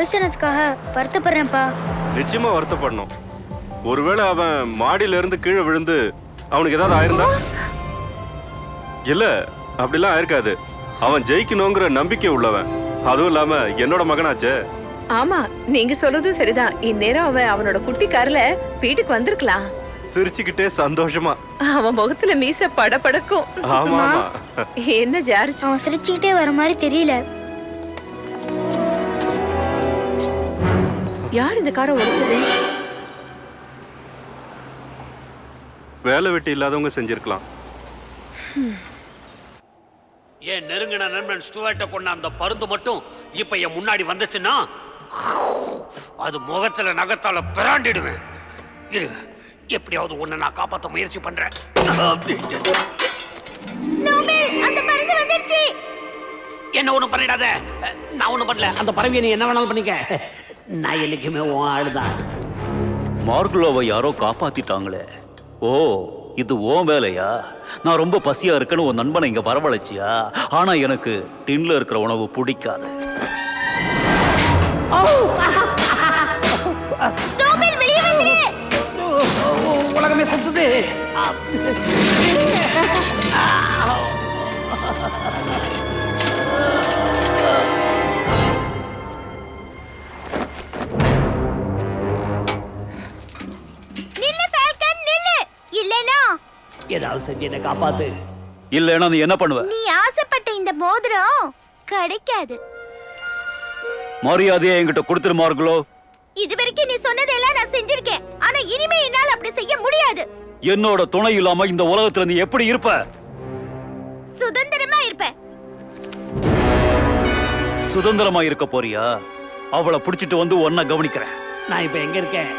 பேசுனதுக்காக வருத்தப்படுறேன்ப்பா. நிச்சயமா வருத்தப்படணும். ஒருவேளை அவன் மாடியில இருந்து கீழே விழுந்து அவனுக்கு ஏதாவது ஆயிருந்தா? இல்ல, அப்படிலாம் ஆயிருக்காது. அவன் ஜெயிக்கணுங்கிற நம்பிக்கை உள்ளவன். அதுவும் இல்லாம என்னோட மகனாச்சே. ஆமா, நீங்க சொல்றதும் சரிதான். இந்நேரம் அவன் அவனோட குட்டி கார்ல வீட்டுக்கு வந்திருக்கலாம். சிரிச்சுக்கிட்டே சந்தோஷமா. அவன் முகத்துல மீச படபடக்கும். ஆமா. என்ன ஜார்ஜ், அவன் சிரிச்சுக்கிட்டே வர மாதிரி தெரியல. யார் இந்த காரை ஓடிச்சது? வேலை வெட்டி இல்லாதவங்க செஞ்சிருக்கலாம். என் நெருங்கின நண்பன் ஸ்டூவர்ட்ட கொண்ட அந்த பருந்து மட்டும் இப்ப என் முன்னாடி வந்துச்சுன்னா அது முகத்துல நகத்தால பிராண்டிடுவேன். இரு, எப்படியாவது உன்னை நான் காப்பாற்ற முயற்சி பண்றேன். என்ன ஒண்ணும் பண்ணிடாத. நான் ஒண்ணும் பண்ணல. அந்த பறவையை நீ என்ன வேணாலும் பண்ணிக்க. நான் என்னைக்குமே உன் ஆளுதான். மார்குலோவை யாரோ காப்பாத்திட்டாங்களே. ஓ, இது ஓன் வேலையா? நான் ரொம்ப பசியா இருக்குன்னு உன் நண்பனை இங்க வரவழைச்சியா? ஆனா எனக்கு டின்ல இருக்கிற உணவு பிடிக்காது. உலகமே சுத்துது. ஏதாவது செஞ்சு என்ன காப்பாத்து. இல்லைன்னா நீ என்ன பண்ணுவ? நீ ஆசைப்பட்ட இந்த மோதிரம் கிடைக்காது. மரியாதையா என்கிட்ட கொடுத்துரு மார்குலோ. இதுவரைக்கும் நீ சொன்னதெல்லாம் நான் செஞ்சிருக்கேன். ஆனா இனிமே என்னால அப்படி செய்ய முடியாது. என்னோட துணை இல்லாம இந்த உலகத்துல நீ எப்படி இருப்ப? சுதந்திரமா இருப்ப. சுதந்திரமா இருக்க போறியா? அவளை புடிச்சிட்டு வந்து ஒன்ன கவனிக்கிறேன். நான் இப்ப எங்க இருக்கேன்?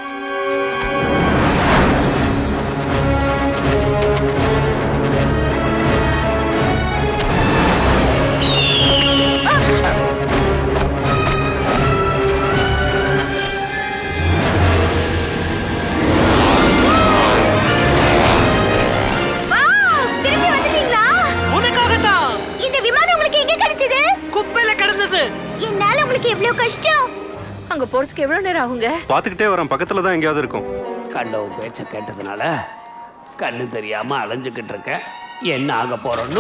அங்க போறதுக்கு எவ்வளவு நேரம் ஆகுங்க? பாத்துக்கிட்டே வரேன். பக்கத்துல தான் எங்கேயாவது இருக்கும். கண்டவு பேச்ச கேட்டதுனால கண்ணு தெரியாம அலைஞ்சுக்கிட்டு இருக்க. என்ன ஆக போறோம்?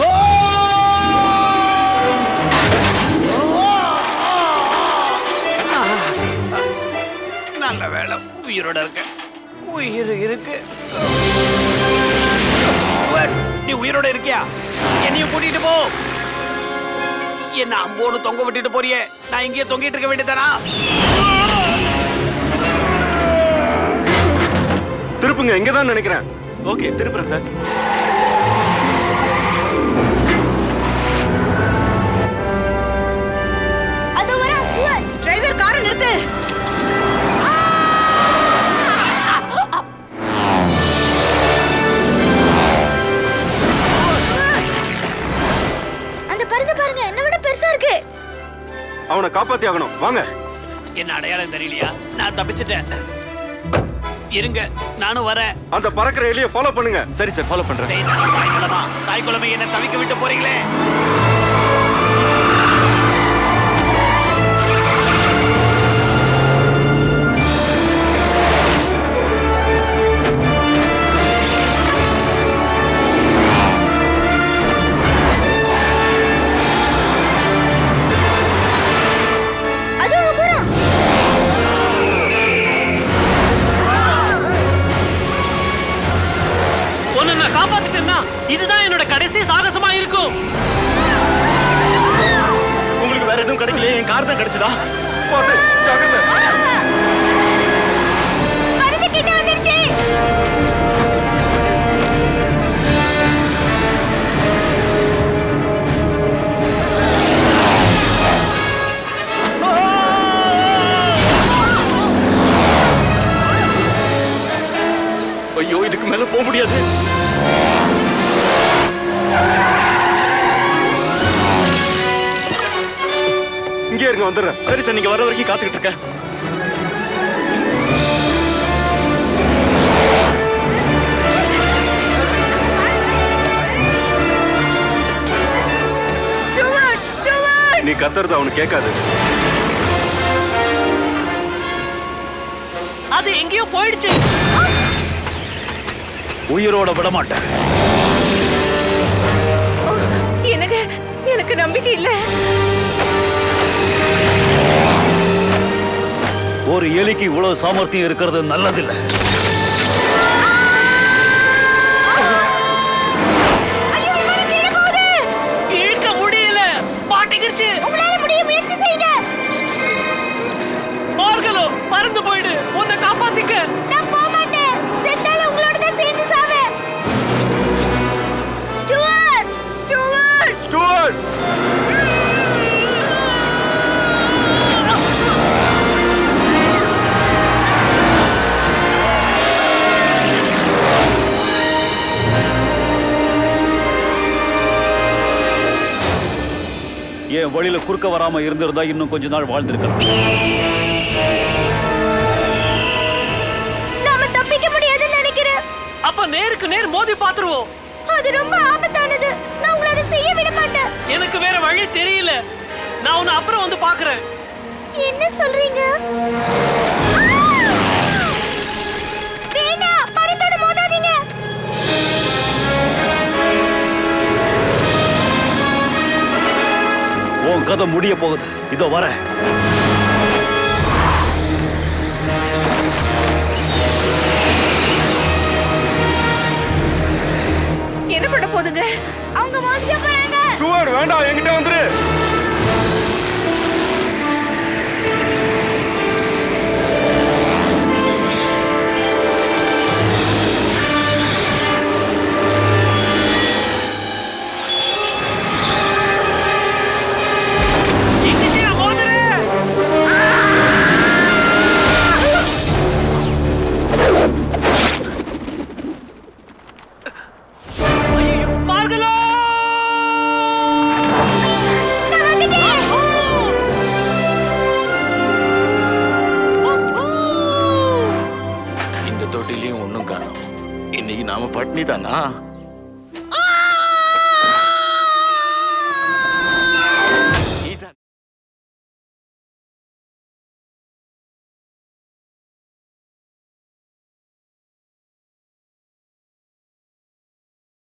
நல்ல வேலை உயிரோட இருக்க. உயிர் இருக்கு. நீ உயிரோட இருக்கியா? என்னையும் கூட்டிட்டு போ. என்ன அம்போடு தொங்க விட்டுட்டு போறியே? நான் இங்கேயே தொங்கிட்டு இருக்க வேண்டியதானா? திருப்புங்க, இங்கதான் நினைக்கிறேன். ஓகே, திருப்புறேன் சார். அது ஒரு ஸ்டூவர்ட். டிரைவர் காரை நிறுத்து. அந்த பருந்து பாருங்க, என்ன விட பெருசா இருக்கு. அவனை காப்பாத்தி ஆகணும். வாங்க. என்ன அடையாளம் தெரியலையா? நான் தப்பிச்சிட்டேன். இருங்க, நானும் வரேன். அந்த பறக்கிற எலியை ஃபாலோ பண்ணுங்க. சரி சார், ஃபாலோ பண்றேன். தாய் குழம்பை என்ன தவிக்க விட்டு போறீங்களே? இதுதான் என்னோட கடைசி சாகசமா இருக்கும். உங்களுக்கு வேற எதுவும் கிடைக்கல, என் கார் தான் கிடைச்சதா? பாத்து, ஜாக்கிரதை. பருந்து கிட்ட வந்துருச்சு. ஐயோ, இதுக்கு மேல போக முடியாது. இங்கே இருங்க, வந்துடுறேன். சரி சார், நீங்க வர வரைக்கும் காத்துக்கிட்டு இருக்கேன். நீ கத்துறது அவனுக்கு கேட்காது. அது எங்கேயோ போயிடுச்சு. உயிரோட விட மாட்டேன். எனக்கு எனக்கு நம்பிக்கை இல்ல. ஒரு எலிக்கு இவ்வளவு சாமர்த்தியம் இருக்கிறது நல்லதில்லை. இழுக்க முடியல, மாட்டிக்கிடுச்சு. உங்களால முடியும், முயற்சி செய்யுங்க. மார்கலோ பறந்து போயிடு, உன்னை காப்பாத்திக்க. நான் போக மாட்டேன். செத்தாலும் உங்களோட தான் சேர்ந்து சாவேன். Stuart, Stuart. ஸ்டூவர்ட்! என் வழியில குறுக்க வராம இருந்திருந்தா இன்னும் கொஞ்ச நாள் வாழ்ந்திருக்கலாம். நாம தப்பிக்க முடியாதுன்னு நினைக்கிறேன். அப்ப நேருக்கு நேர் மோதி பாத்துருவோம். அது ரொம்ப ஆபத்தானது. நான் உங்களை அதை செய்ய விட மாட்டேன். எனக்கு வேற வழி தெரியல. நான் உன்னை அப்புறம் வந்து பாக்குறேன். என்ன சொல்றீங்க? வேணா, பறந்தோட மோதாதீங்க. உன் கதை முடிய போகுது. இதோ வரேன். என்ன பண்ண போதுங்க? அவங்க மோதிக்க போறாங்க. ஸ்டூவர்ட் வேண்டாம், என்கிட்ட வந்துரு. எங்கேயா மோதுற? ஐயோ, மார்கலோ! நான் வந்துட்டேன். இந்த தொட்டிலையும் ஒன்றும் காணோம். இன்னைக்கு நாம பட்னி தானா?